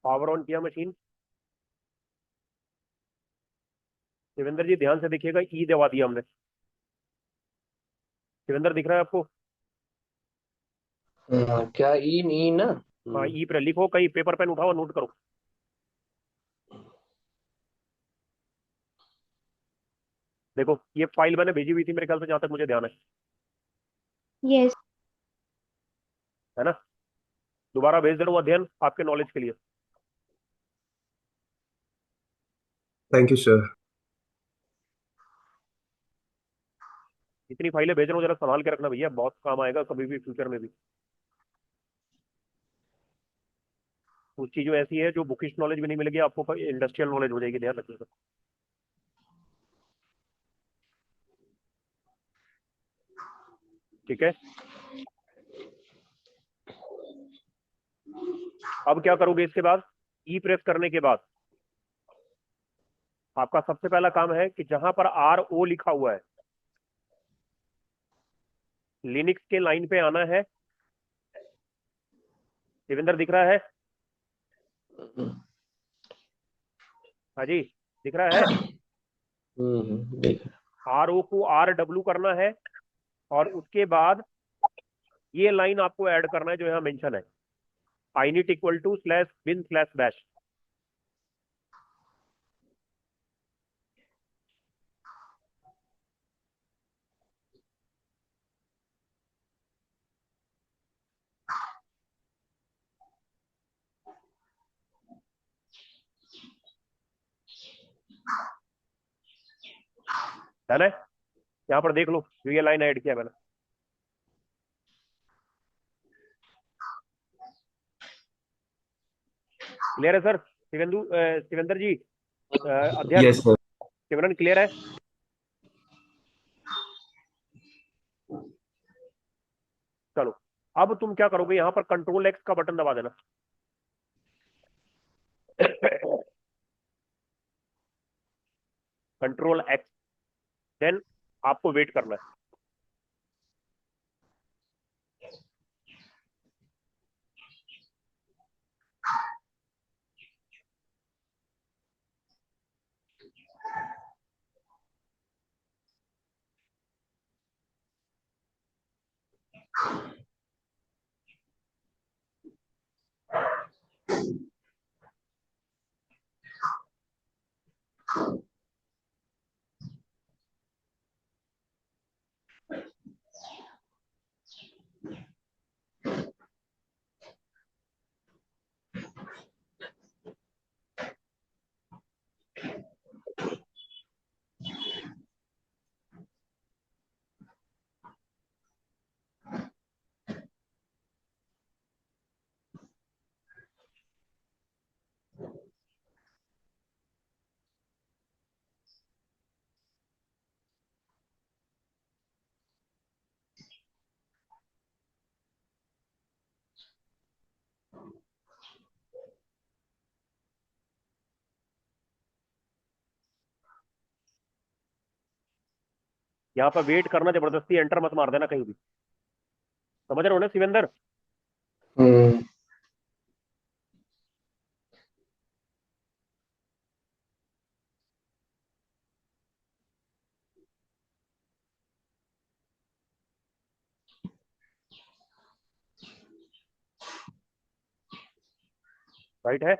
Power on किया machine. Shivendra जी ध्यान से देखिएगा, ई दबा दिया हमने। शिवेंद्र दिख रहा है आपको? क्या ई नहीं ना? हाँ, ई पर लिखो, कहीं पेपर पेन उठाओ, नोट करो। देखो, ये फाइल मैंने भेजी हुई थी मेरे ख्याल से, जहां तक मुझे ध्यान यस। है ना? दोबारा भेज दे रहा हूँ अध्ययन, आपके नॉलेज के लिए। Thank you sir. इतनी फाइलें भेज रहा हूँ, जरा संभाल के रखना भैया, बहुत काम आएगा कभी भी फ्यूचर में भी। कुछ चीजें ऐसी है जो बुकिश नॉलेज भी नहीं मिलेगी आपको, इंडस्ट्रियल नॉलेज हो जाएगी, ध्यान रखिएगा। ठीक है। अब क्या करोगे इसके बाद? ई प्रेस करने के बाद आपका सबसे पहला काम है कि जहां पर आर ओ लिखा हुआ है, लिनक्स के लाइन पे आना है। देवेंद्र दिख रहा है? हाँ जी, दिख रहा है। देख। आर ओ को आर डब्ल्यू करना है, और उसके बाद ये लाइन आपको ऐड करना है जो यहाँ मेंशन है, init equal to slash bin slash bash. है ना? यहाँ पर देख लो, जो ये लाइन ऐड किया मैंने। क्लियर है सर? शिवेंद्र जी, अध्ययन, यस सर। सिमरन, क्लियर है? चलो, अब तुम क्या करोगे, यहाँ पर कंट्रोल एक्स का बटन दबा देना। कंट्रोल एक्स, देन आपको वेट करना है। यहाँ पर वेट करना, जबरदस्ती एंटर मत मार देना कहीं भी। समझ रहे हो ना शिवेंद्र? हम्म। राइट है?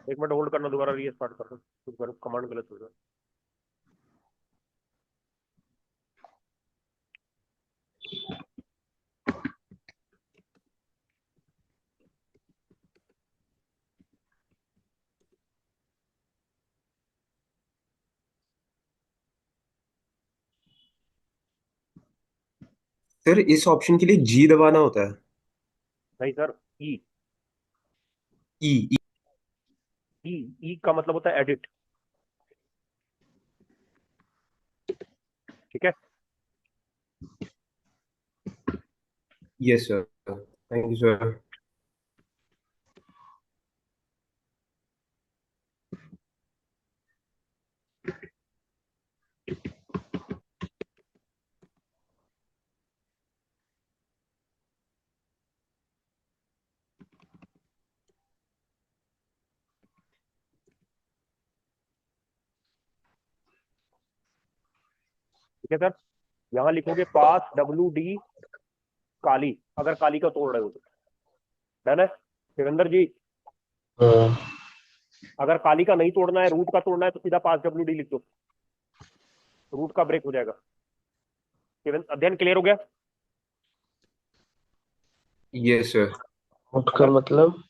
एक मिनट होल्ड करना, दोबारा रीस्टार्ट कर दो, कमांड गलत हो गया। सर इस ऑप्शन के लिए जी दबाना होता है? नहीं सर, ई। ई। ई ई का मतलब होता है एडिट। ठीक है। Yes sir, thank you sir. ठीक है सर, यहाँ लिखोगे पास WD काली, अगर काली का तोड़ रहे हो तो। डन है शिवेंद्र जी? हाँ अगर काली का नहीं तोड़ना है, रूट का तोड़ना है, तो सीधा पास WD लिख दो, रूट का ब्रेक हो जाएगा। शिवेंद्र, अध्ययन क्लियर हो गया? Yes sir. उसका अगर मतलब?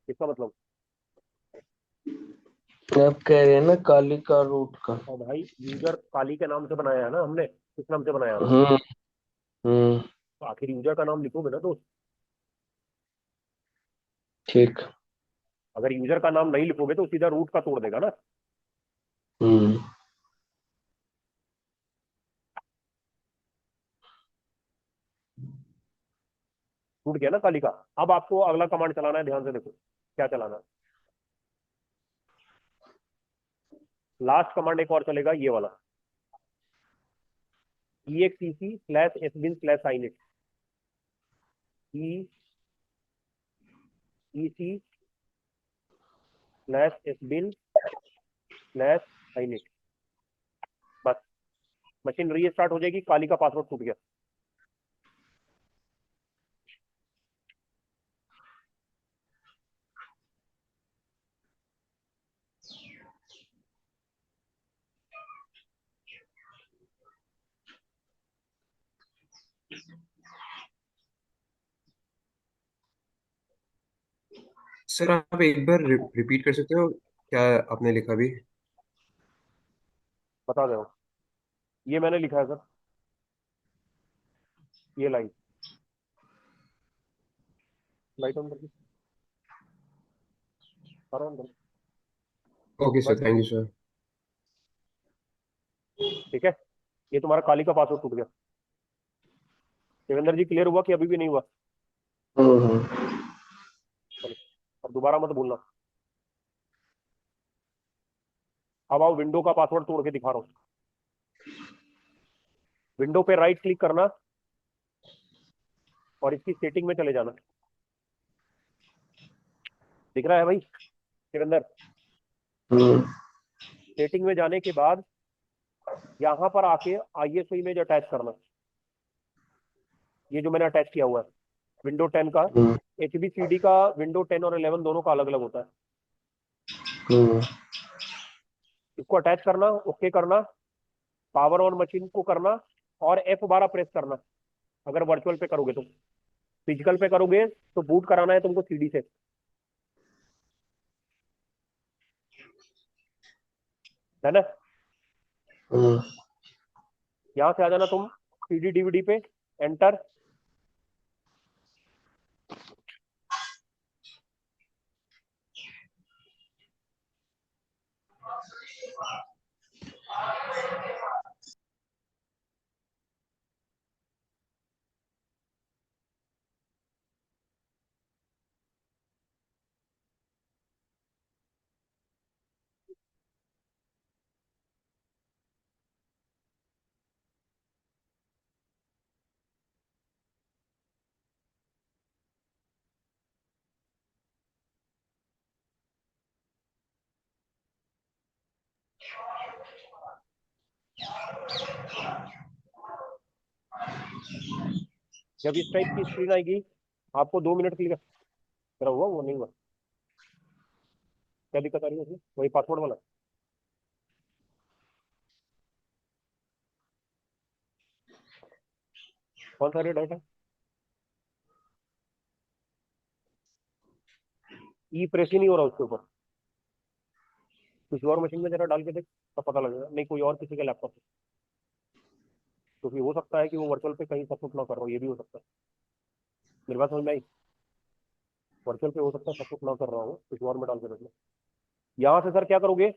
इसका मतलब, आप कह रहे हैं ना काली का रूट का। और भाई यूजर काली के नाम से बनाया है ना हमने, किस नाम से बनाया हमने? हम्म हम्म। तो आखिर यूजर का नाम लिखोगे ना दोस्त। ठीक। अगर यूजर का नाम नहीं लिखोगे तो सीधा रूट का तोड़ देगा ना। हम्म। टूट गया ना काली का। अब आपको अगला कमांड चलाना है, ध्यान से देखो क्या चलाना है। लास्ट कमांड एक और चलेगा, ये वाला, exec/sbin/init। exec/sbin/init। बस, मशीन रीस्टार्ट हो जाएगी, काली का पासवर्ड टूट गया। सर आप एक बार रिपीट कर सकते हो क्या आपने लिखा भी? बता दे रहा हूं, ये मैंने लिखा है सर, ये लाइन। लाइट ऑन करके सारा ऑन कर। ओके सर, बस, थैंक यू सर। ठीक है, ये तुम्हारा काली का पासवर्ड टूट गया। देवेंद्र जी क्लियर हुआ कि अभी भी नहीं हुआ? हम्म। चलो, अब दोबारा मत भूलना। अब आओ, विंडो का पासवर्ड तोड़ के दिखा रहा हूँ। विंडो पे राइट क्लिक करना और इसकी सेटिंग में चले जाना। दिख रहा है भाई सिकंदर? हम्म। सेटिंग में जाने के बाद यहां पर आके ISO इमेज अटैच करना, ये जो मैंने अटैच किया हुआ है विंडो 10 का। हम्म। HBCD का विंडो 10 और 11 दोनों का अलग अलग होता है। हम्म। इसको अटैच करना, ओके करना, पावर ऑन मशीन को करना और F12 प्रेस करना। अगर वर्चुअल पे करोगे तो, फिजिकल पे करोगे तो बूट कराना है तुमको CD से। है ना? हम्म। यहां से आ जाना तुम CD DVD पे, एंटर। जब इस टाइप की स्क्रीन आएगी, आपको 2 मिनट क्लिक। तेरा हुआ, वो नहीं हुआ? क्या दिक्कत आ रही है उसमें? वही पासवर्ड वाला? कौन सा रेट है? ई प्रेस ही नहीं हो रहा उसके ऊपर। किसी और मशीन में जरा डाल के देख, तब पता लगेगा। नहीं, कोई और किसी के लैपटॉप क्योंकि हो सकता है कि वो वर्चुअल पे कहीं सपोर्ट ना कर रहा हो, ये भी हो सकता है। मेरी बात समझ में आई? वर्चुअल पे हो सकता है सपोर्ट ना कर रहा हो, कुछ और में डाल के रख लो। यहाँ से सर क्या करोगे,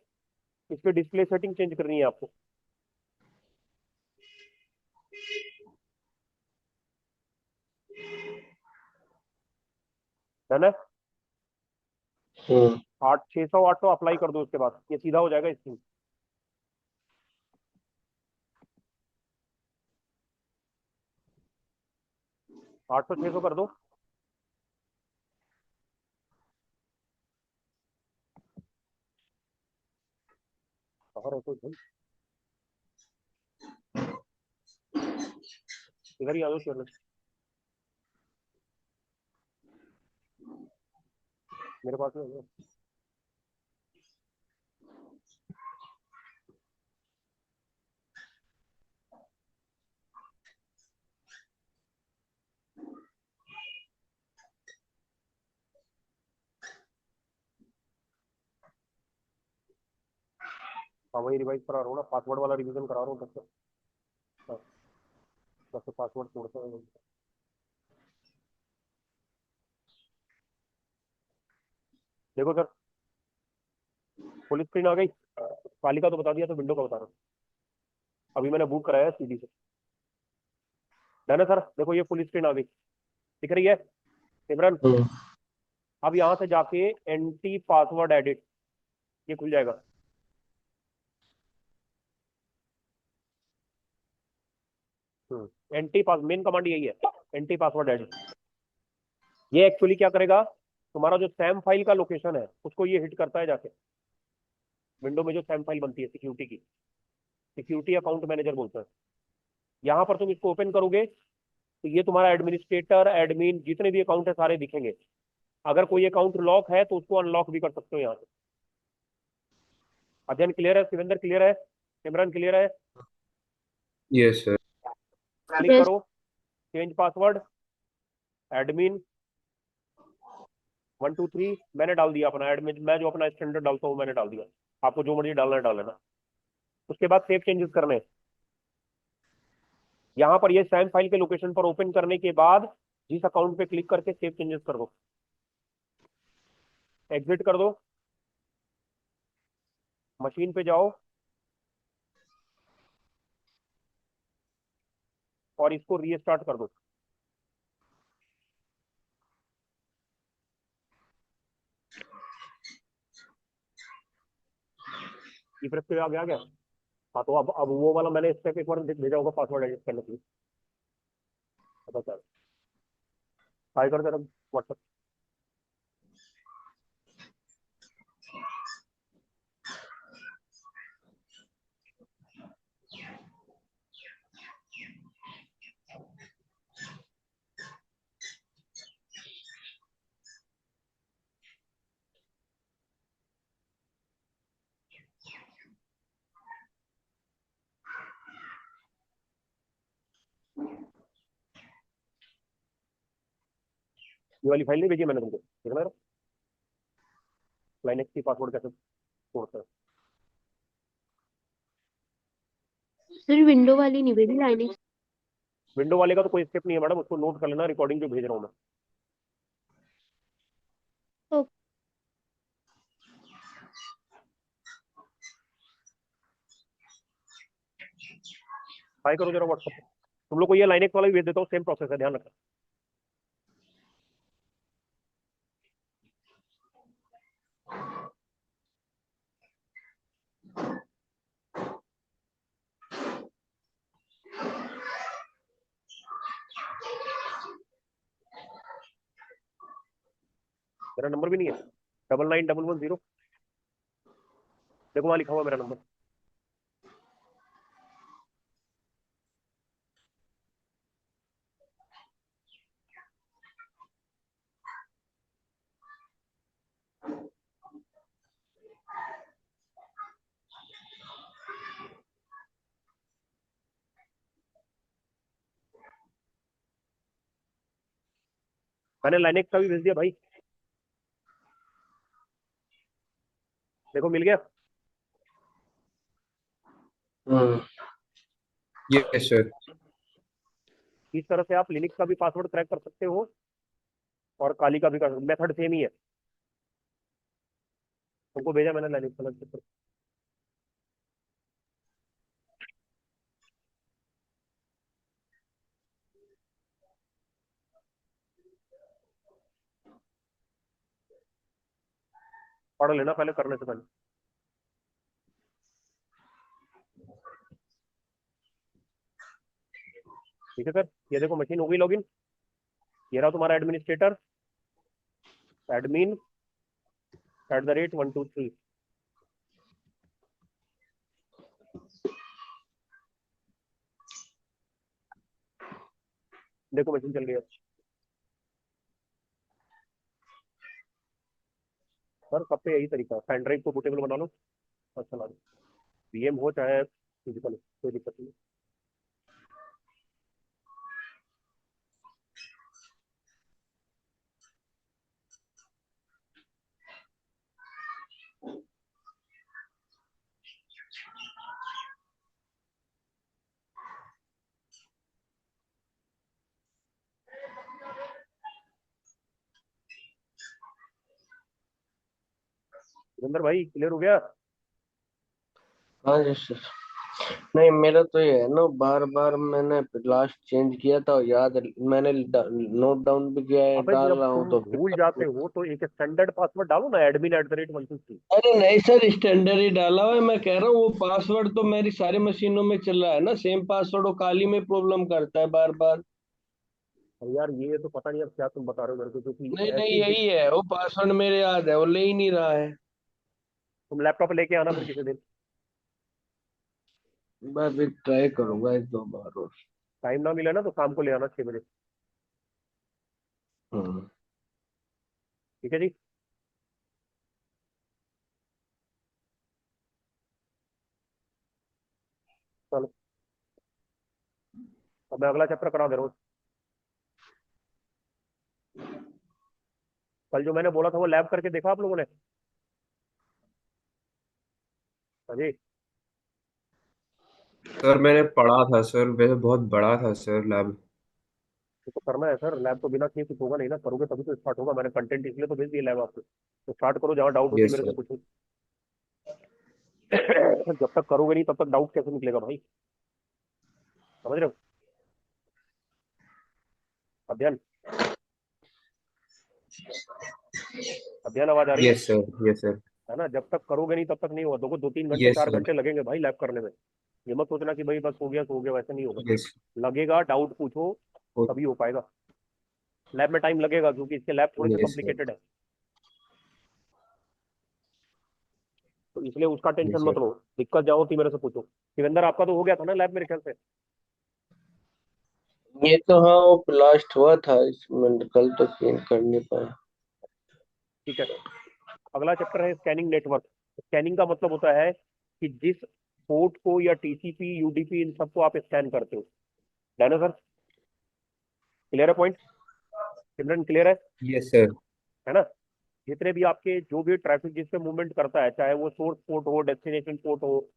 इस पे डिस्प्ले सेटिंग चेंज करनी है आपको, है ना? 608 तो अप्लाई कर दो, उसके बाद ये सीधा हो जाएगा स्क्रीन। 800 600 कर दो। कहाँ रहते हो भाई? इधर ही आ जाओ चलो, मेरे पास में आ जाओ। हाँ वही रिवाइज करा रहा हूँ ना, पासवर्ड वाला रिवीजन करा रहा हूँ तब तक। हाँ, तब तक पासवर्ड छोड़ते हैं। देखो सर, फुल स्क्रीन आ गई। काली का तो बता दिया, तो विंडो का बता रहा हूँ। अभी मैंने बूट कराया सीडी से, डन है सर। देखो ये फुल स्क्रीन आ गई, दिख रही है सिमरन? अब यहाँ से जाके एंटी पासवर्ड एडिट, ये खुल जाएगा। एंटी पास मेन कमांड यही है, एंटी पासवर्ड एडिट। ये एक्चुअली क्या करेगा, तुम्हारा जो सैम फाइल का लोकेशन है उसको ये हिट करता है जाके। विंडो में जो सैम फाइल बनती है सिक्योरिटी की, सिक्योरिटी अकाउंट मैनेजर बोलते हैं। यहाँ पर तुम इसको ओपन करोगे तो ये तुम्हारा एडमिनिस्ट्रेटर, एडमिन, जितने भी अकाउंट है सारे दिखेंगे। अगर कोई अकाउंट लॉक है तो उसको अनलॉक भी कर सकते हो यहाँ से। अध्ययन क्लियर है? शिवेंद्र क्लियर है? सिमरन क्लियर है? Yes sir. Click Yes. करो, चेंज पासवर्ड, एडमिन 1 2 3। मैंने डाल दिया अपना एडमिन, मैं जो अपना स्टैंडर्ड डालता हूँ मैंने डाल दिया। आपको जो मर्जी डालना है डाल लेना। उसके बाद सेव चेंजेस करने हैं। यहाँ पर ये सैम फाइल के लोकेशन पर ओपन करने के बाद जिस अकाउंट पे क्लिक करके सेव चेंजेस कर दो, एग्जिट कर दो, मशीन पे जाओ और इसको रीस्टार्ट कर दो। ई प्रेस पे आ गया क्या? हाँ तो अब वो वाला मैंने स्टेप एक बार भेजा होगा पासवर्ड एडिट करने के लिए। पता चल, ट्राई कर जरा व्हाट्सएप। ये वाली फाइल नहीं भेजी मैंने तुमको, देखना लाइनेक्स की पासवर्ड कैसे छोड़ते हैं। सर विंडो वाली नहीं भेजी, लाइनिंग। विंडो वाले का तो कोई स्टेप नहीं है मैडम, उसको नोट कर लेना, रिकॉर्डिंग जो भेज रहा हूँ मैं। ओके ट्राई करो जरा व्हाट्सएप पे। तुम लोग को ये लाइनेक्स वाला भी भेज देता हूँ, सेम प्रोसेस है, ध्यान रखना। मेरा नंबर भी नहीं है, 991110। देखो वहां लिखा हुआ मेरा नंबर। मैंने लाइनेक्स का भी भेज दिया भाई, देखो मिल गया। Yes sir. इस तरह से आप लिनक्स का भी पासवर्ड क्रैक कर सकते हो और काली का भी कर सकते हो, मेथड सेम ही है। तुमको भेजा मैंने लिनक्स वाला। पढ़ लेना पहले करने से पहले। ठीक है सर, ये देखो मशीन हो गई लॉगिन। ये रहा तुम्हारा एडमिनिस्ट्रेटर, एडमिन @123। देखो मशीन चल रही है सर। सब पे यही तरीका है, पेन ड्राइव को बूटेबल बना लो और चला दो। वीएम हो चाहे फिजिकल, कोई दिक्कत नहीं। सुरेंद्र भाई क्लियर हो गया? हाँ जी सर। नहीं, मेरा तो ये है ना, बार बार मैंने लास्ट चेंज किया था और याद मैंने नोट डाउन भी किया है, अबे डाल जब रहा हूँ तुम तो फिर। भूल जाते हो तो एक स्टैंडर्ड पासवर्ड डालो ना, admin@123। अरे नहीं सर, स्टैंडर्ड ही डाला हुआ है। मैं कह रहा हूँ वो पासवर्ड तो मेरी सारी मशीनों में चल रहा है ना, सेम पासवर्ड। वो काली में प्रॉब्लम करता है बार बार। अरे यार ये तो पता नहीं अब क्या तुम बता रहे हो मेरे को, क्योंकि नहीं नहीं, ऐसी यही है वो पासवर्ड, मेरे याद है, वो ले ही नहीं रहा है। तुम लैपटॉप लेके आना फिर किसी दिन। मैं भी ट्राई करूंगा एक दो बार और। टाइम ना मिले ना तो शाम को ले आना 6 बजे। हम्म। ठीक है जी। चलो अब मैं अगला चैप्टर करा दे रहा हूँ। कल जो मैंने बोला था वो लैब करके देखा आप लोगों ने? हाँ जी। सर मैंने पढ़ा था सर, वैसे बहुत बड़ा था सर लैब। तो करना है सर, लैब तो बिना किए कुछ होगा नहीं ना, करोगे तभी तो स्टार्ट होगा। मैंने कंटेंट इसलिए तो भेज दिया लैब आपको, तो स्टार्ट करो, जहाँ डाउट होती है यस मेरे से सर। पूछो। जब तक करोगे नहीं तब तक डाउट कैसे निकलेगा भाई? समझ रहे हो? अध्ययन, अध्ययन आवाज आ रही है? Yes sir. Yes sir. है ना, जब तक करोगे नहीं तब तक नहीं होगा। देखो 2-3 घंटे यस 4 घंटे सर। लगेंगे भाई लैब करने में। ये मत सोचना कि भाई बस हो गया, वैसे नहीं होगा। यस। लगेगा, डाउट पूछो तभी हो पाएगा। लैब में टाइम लगेगा क्योंकि इसके लैब थोड़े से यस सर। कॉम्प्लिकेटेड है, तो इसलिए उसका टेंशन यस मत सर। लो। दिक्कत जाओ तो मेरे से पूछो। शिवेंद्र आपका तो हो गया था ना लैब मेरे ख्याल से? ये तो हाँ, वो लास्ट हुआ था इसमें, कल तो सीन कर नहीं पाया। ठीक है, अगला चैप्टर है स्कैनिंग नेटवर्क। स्कैनिंग का मतलब होता है कि जिस पोर्ट को या टीसीपी यूडीपी इन सबको आप स्कैन करते हो। है ना सर? क्लियर है पॉइंट? सिमरन क्लियर यस सर। है ना? जितने भी आपके जो भी ट्रैफिक जिस पे मूवमेंट करता है, चाहे वो सोर्स पोर्ट हो, डेस्टिनेशन पोर्ट हो,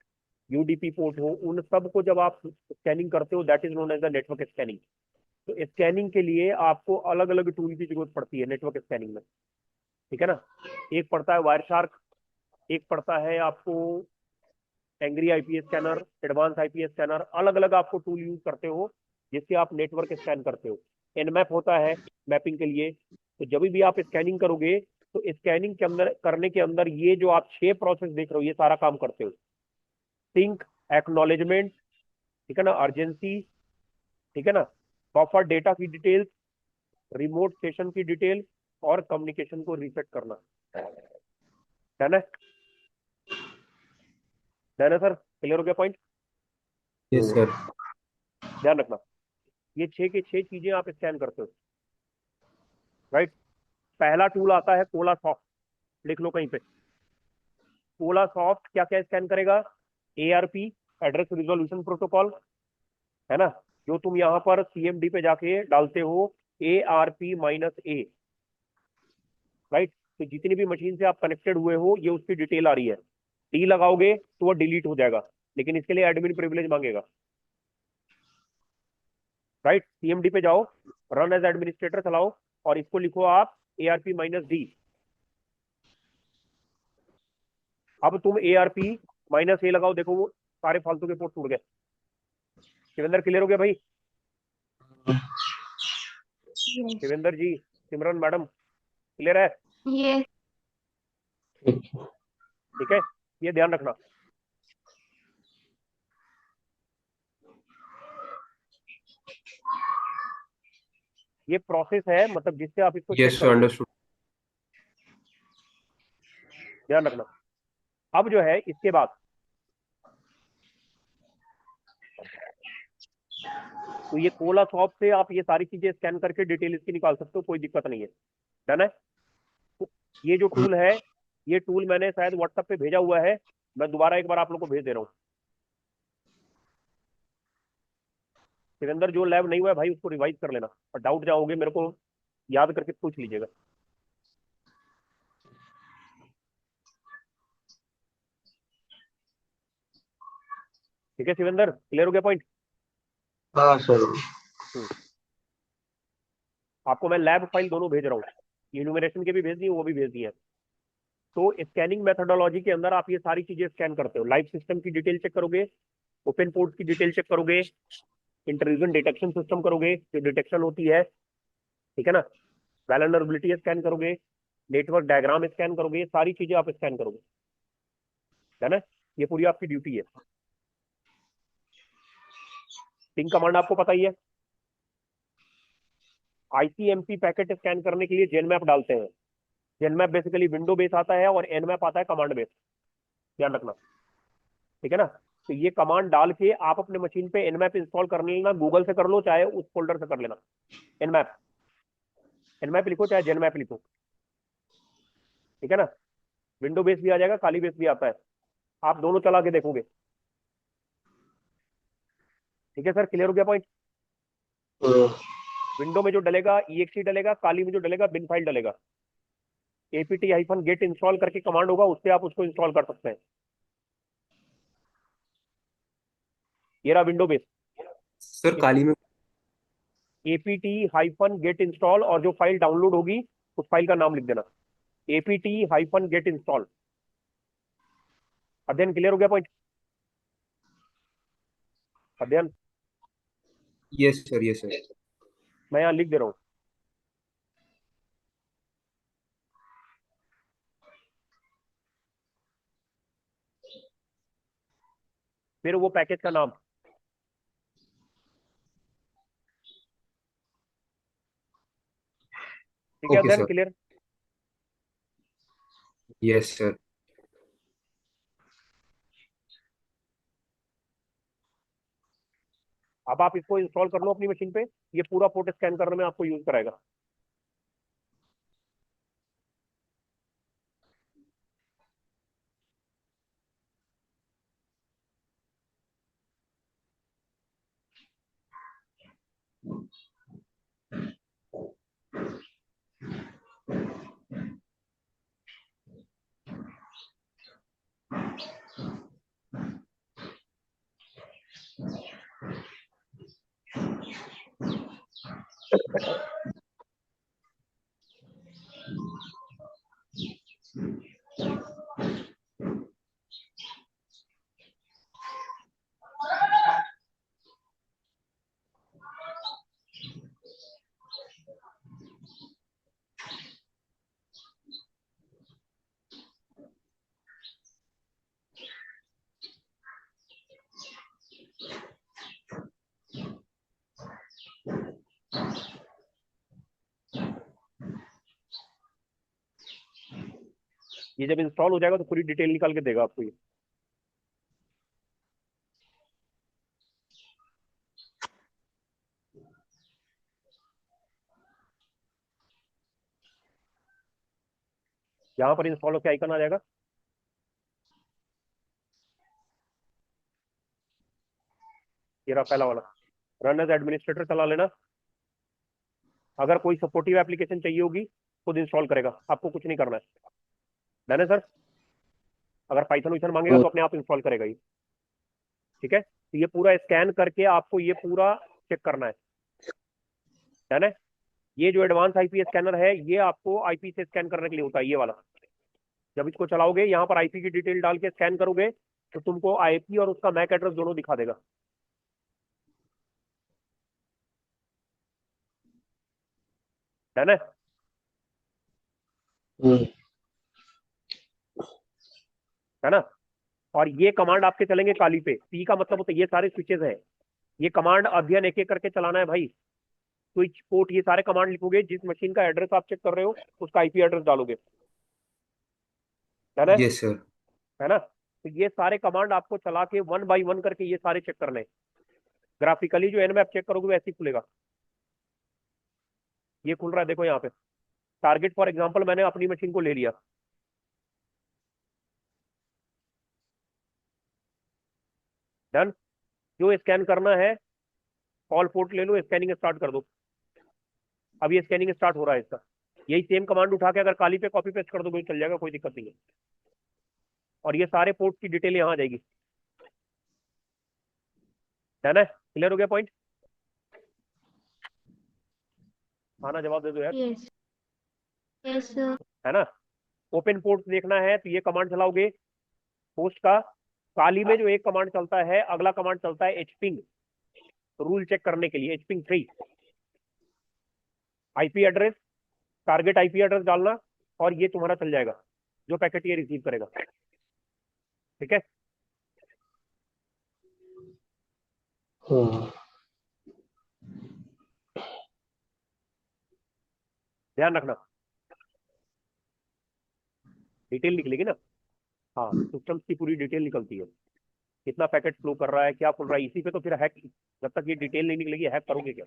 यूडीपी पोर्ट हो, उन सब को जब आप स्कैनिंग करते हो that is known as the network scanning. तो स्कैनिंग के लिए आपको अलग अलग टूल की जरूरत पड़ती है नेटवर्क स्कैनिंग में। ठीक है ना? एक पड़ता है वायर शार्क, एक पड़ता है आपको angry IPS scanner, advance IPS scanner. अलग अलग आपको टूल यूज करते हो जिससे आप नेटवर्क स्कैन करते हो। एनमैप होता है मैपिंग के लिए। तो जब भी आप स्कैनिंग करोगे तो स्कैनिंग के अंदर करने के अंदर ये जो आप 6 प्रोसेस देख रहे हो ये सारा काम करते हो। सिंक, एक्नॉलेजमेंट, ठीक है ना, अर्जेंसी, ठीक है ना, बफर डेटा की डिटेल्स, रिमोट सेशन की डिटेल, और कम्युनिकेशन को रीसेट करना। है ना? है ना सर? क्लियर हो गया पॉइंट? यस हम्म। सर। ध्यान रखना, ये 6 के 6 चीजें आप स्कैन करते हो। राइट? पहला टूल आता है कोला सॉफ्ट, लिख लो कहीं पे। कोला सॉफ्ट क्या क्या स्कैन करेगा? एआरपी, एड्रेस रिजोल्यूशन प्रोटोकॉल, है ना, जो तुम यहाँ पर सीएमडी पे जाके डालते हो ARP-A। राइट? तो जितनी भी मशीन से आप कनेक्टेड हुए हो ये उसकी डिटेल आ रही है। डी लगाओगे तो वो डिलीट हो जाएगा, लेकिन इसके लिए एडमिन प्रिविलेज मांगेगा। राइट, सीएमडी पे जाओ, रन एज एडमिनिस्ट्रेटर चलाओ, और इसको लिखो आप ARP-D। अब तुम ARP-A लगाओ, देखो वो सारे फालतू के पोर्ट टूट गए। शिवेंद्र क्लियर हो गया भाई? Yes. शिवेंद्र जी, सिमरन मैडम, क्लियर है? Yes. ठीक है, ये ध्यान रखना। ये प्रोसेस है, मतलब जिससे आप इसको चेक यस सर, करोगे। अंडरस्टूड। ध्यान रखना। अब जो है इसके बाद, तो ये कोला शॉप से आप ये सारी चीजें स्कैन करके डिटेल इसकी निकाल सकते हो, कोई दिक्कत नहीं है। डन है? तो ये जो टूल है, ये टूल मैंने शायद व्हाट्सएप पे भेजा हुआ है, मैं दोबारा एक बार आप लोग को भेज दे रहा हूँ। सिकंदर, जो लैब नहीं हुआ है भाई उसको रिवाइज कर लेना, और डाउट जाओगे मेरे को याद करके पूछ लीजिएगा। ठीक है शिवेंद्र, क्लियर हो गया पॉइंट? हाँ सर। आपको मैं लैब फाइल दोनों भेज रहा हूँ, यूनिमरेशन के भी भेज दिए, वो भी भेज दिए हैं। तो स्कैनिंग मेथोडोलॉजी के अंदर आप ये सारी चीजें स्कैन करते हो, लाइव सिस्टम की डिटेल चेक करोगे, ओपन पोर्ट की डिटेल चेक करोगे, इंटरूजन डिटेक्शन सिस्टम करोगे, जो डिटेक्शन होती है, ठीक है ना, वैल्नरेबिलिटी स्कैन करोगे, नेटवर्क डायग्राम स्कैन करोगे, ये सारी चीजें आप स्कैन करोगे। है ना? ये पूरी आपकी ड्यूटी है। पिंग कमांड आपको पता ही है। ICMP पैकेट स्कैन करने के लिए जेनमैप डालते हैं। जेनमैप बेसिकली विंडो बेस आता है, और एनमैप आता है कमांड बेस। ध्यान रखना, ठीक है ना? तो ये कमांड डाल के आप अपने मशीन पे एनमैप इंस्टॉल कर लेना, गूगल से कर लो चाहे उस फोल्डर से कर लेना। एनमैप, एनमैप लिखो चाहे जेनमैप लिखो, ठीक है ना? विंडो बेस भी आ जाएगा, काली बेस भी आता है, आप दोनों चला के देखोगे। ठीक है सर, क्लियर हो गया पॉइंट? विंडो में जो डलेगा EXE डलेगा, काली में जो डलेगा बिन फाइल डलेगा। apt-get इंस्टॉल करके कमांड होगा, उससे आप उसको इंस्टॉल कर सकते हैं। ये रहा विंडो बेस। सर काली में apt-get इंस्टॉल, और जो फाइल डाउनलोड होगी उस फाइल का नाम लिख देना, apt-get इंस्टॉल। अध्ययन क्लियर हो गया पॉइंट? अध्ययन, यस सर, यस सर। मैं यहाँ लिख दे रहा हूँ। फिर वो पैकेज का नाम, ठीक है ओके अध्ययन, सर। क्लियर? Yes sir. अब आप इसको इंस्टॉल कर लो अपनी मशीन पे, ये पूरा पोर्ट स्कैन करने में आपको यूज कराएगा। ये जब इंस्टॉल हो जाएगा तो पूरी डिटेल निकाल के देगा आपको ये। यहाँ पर इंस्टॉल होकर आइकन आ जाएगा, ये रहा पहला वाला, रन एज एडमिनिस्ट्रेटर चला लेना। अगर कोई सपोर्टिव एप्लीकेशन चाहिए होगी खुद इंस्टॉल करेगा, आपको कुछ नहीं करना है। डन है सर? अगर पाइथन वाइथन मांगेगा तो अपने आप इंस्टॉल करेगा ये। ठीक है, तो ये पूरा स्कैन करके आपको ये पूरा चेक करना है। है ना। ये जो एडवांस आईपी स्कैनर है ये आपको आईपी से स्कैन करने के लिए होता है, ये वाला। जब इसको चलाओगे यहाँ पर आईपी की डिटेल डाल के स्कैन करोगे तो तुमको आईपी और उसका मैक एड्रेस दोनों दिखा देगा। है ना। हम्म है ना। और ये कमांड आपके चलेंगे काली पे। पी का मतलब होता है ये सारे स्विचेस हैं। ये कमांड अध्ययन एक एक करके चलाना है भाई। स्विच पोर्ट ये सारे कमांड लिखोगे, जिस मशीन का एड्रेस आप चेक कर रहे हो उसका आईपी एड्रेस डालोगे। है ना। Yes sir. है ना। तो ये सारे कमांड आपको चला के वन बाई वन करके ये सारे चेक करने हैं। ग्राफिकली जो एनमैप चेक करोगे वैसे ही खुलेगा। ये खुल रहा है देखो यहाँ पे। टारगेट फॉर एग्जांपल मैंने अपनी मशीन को ले लिया। डन। जो स्कैन करना है कॉल पोर्ट ले लो, स्कैनिंग स्टार्ट कर दो। अब ये स्कैनिंग स्टार्ट हो रहा है इसका। यही सेम कमांड उठा के अगर काली पे कॉपी पेस्ट कर दो चल जाएगा, कोई दिक्कत नहीं है। और ये सारे पोर्ट की डिटेल यहाँ आ जाएगी। है ना। क्लियर हो गया पॉइंट। आना जवाब दे दो यार। यस। Yes sir. है ना। ओपन पोर्ट देखना है तो ये कमांड चलाओगे होस्ट का। काली में जो एक कमांड चलता है, अगला कमांड चलता है एचपिंग, रूल चेक करने के लिए। Hping 3 IP address, target IP address डालना और ये तुम्हारा चल जाएगा जो पैकेट ये रिसीव करेगा। ठीक है। हम्म ध्यान रखना डिटेल निकलेगी ना। हाँ, सिस्टम की पूरी डिटेल निकलती है। कितना पैकेट फ्लो कर रहा है, क्या खुल रहा है, इसी पे तो फिर हैक। जब तक ये डिटेल नहीं निकलेगी हैक करोगे क्या।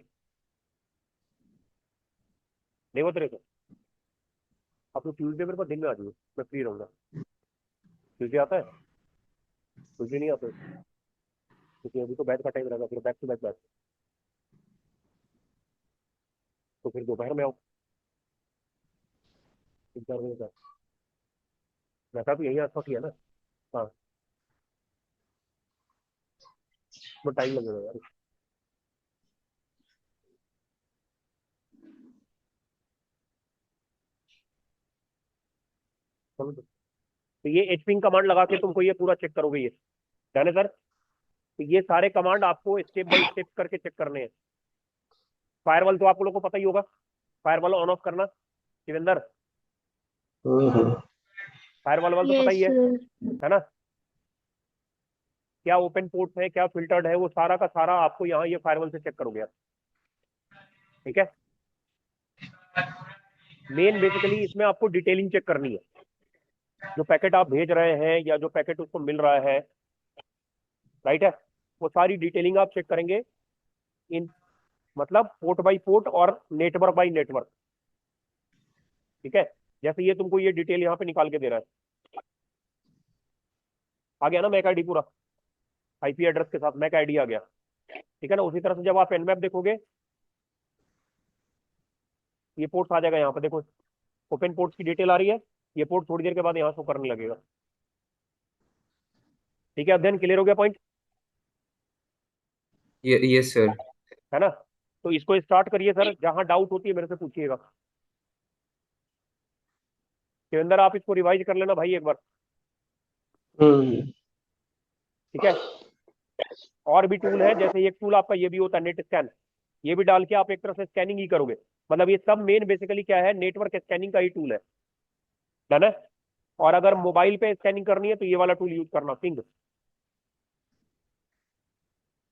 नहीं होते रहे तो आप तो ट्यूजडे मेरे पास दिन में आ जाइए, मैं फ्री रहूंगा। ट्यूजडे आता है। ट्यूजडे नहीं आता है, क्योंकि अभी तो बैच का टाइम रहेगा, फिर बैक टू बैक बैच। तो फिर दोपहर में आओ 3-4 बजे तक। वैसा तो यही आसपास ही है ना। हाँ, तो टाइम लगेगा यार। चलो तो ये एचपिंग कमांड लगा के तुमको ये पूरा चेक करोगे ये। जाने सर। तो ये सारे कमांड आपको स्टेप बाय स्टेप करके चेक करने हैं। फायरवॉल तो आप लोग को पता ही होगा। फायरवॉल ऑन ऑफ करना शिवेंद्र। हम्म फायरवॉल वाल तो पता ही यस सर। है ना। क्या ओपन पोर्ट है, क्या फिल्टर्ड है, वो सारा का सारा आपको यहाँ ये फायरवॉल से चेक करोगे आप। ठीक है। मेन बेसिकली इसमें आपको डिटेलिंग चेक करनी है। जो पैकेट आप भेज रहे हैं या जो पैकेट उसको मिल रहा है, राइट है, वो सारी डिटेलिंग आप चेक करेंगे। इन मतलब पोर्ट बाई पोर्ट और नेटवर्क बाई नेटवर्क। ठीक है। जैसे ये तुमको ये डिटेल यहाँ पे निकाल के दे रहा है। आ गया ना मैक आईडी पूरा, आईपी एड्रेस के साथ मैक आईडी आ गया। ठीक है ना। उसी तरह से जब आप एनमैप देखोगे ये पोर्ट्स आ जाएगा यहाँ पे देखो। ओपन पोर्ट्स की डिटेल आ रही है। ये पोर्ट थोड़ी देर के बाद यहाँ शो करने लगेगा। ठीक है। अध्ययन क्लियर हो गया पॉइंट। Yes sir. है ना। तो इसको स्टार्ट करिए सर, जहां डाउट होती है मेरे से पूछिएगा। शिवेंद्र आप इसको रिवाइज कर लेना भाई एक बार। हम्म ठीक है। और भी टूल है, जैसे एक टूल आपका ये भी होता है नेट स्कैन। ये भी डाल के आप एक तरह से स्कैनिंग ही करोगे। मतलब ये सब मेन बेसिकली क्या है, नेटवर्क स्कैनिंग का ही टूल है ना। और अगर मोबाइल पे स्कैनिंग करनी है तो ये वाला टूल यूज करना, पिंग।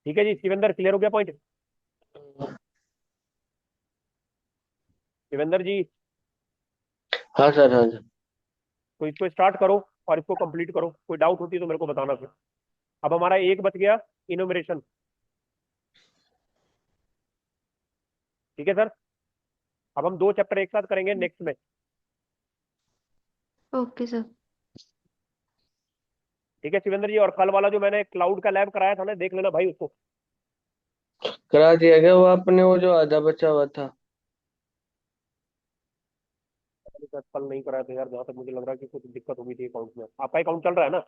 ठीक है जी। शिवेंद्र क्लियर हो गया पॉइंट। शिवेंद्र जी, हाँ सर, हाँ सर। तो इसको स्टार्ट करो और इसको कंप्लीट करो। कोई डाउट होती है तो मेरे को बताना फिर। अब हमारा एक बच गया, इनोमरेशन। ठीक है सर। अब हम 2 चैप्टर एक साथ करेंगे नेक्स्ट में। Okay sir. ठीक है शिवेंद्र जी। और कल वाला जो मैंने क्लाउड का लैब कराया था ना, देख लेना भाई उसको। करा दिया गया वो आपने, वो जो आधा बचा हुआ था। कल नहीं कराया था यार, जहाँ तक मुझे लग रहा है कि कुछ दिक्कत हो गई थी अकाउंट में। आपका अकाउंट चल रहा है ना।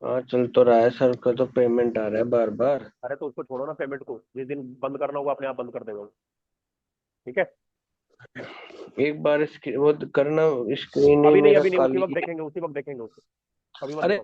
हाँ चल तो रहा है सर का, तो पेमेंट आ रहा है बार बार। अरे तो उसको छोड़ो ना, पेमेंट को जिस दिन बंद करना होगा अपने आप बंद कर देगा वो। ठीक है। एक बार इसकी वो करना, स्क्रीन ही अभी नहीं, मेरा अभी नहीं, उसी काली। वक्त देखेंगे, उसी वक्त देखेंगे उसको। अभी मत अरे बताओ।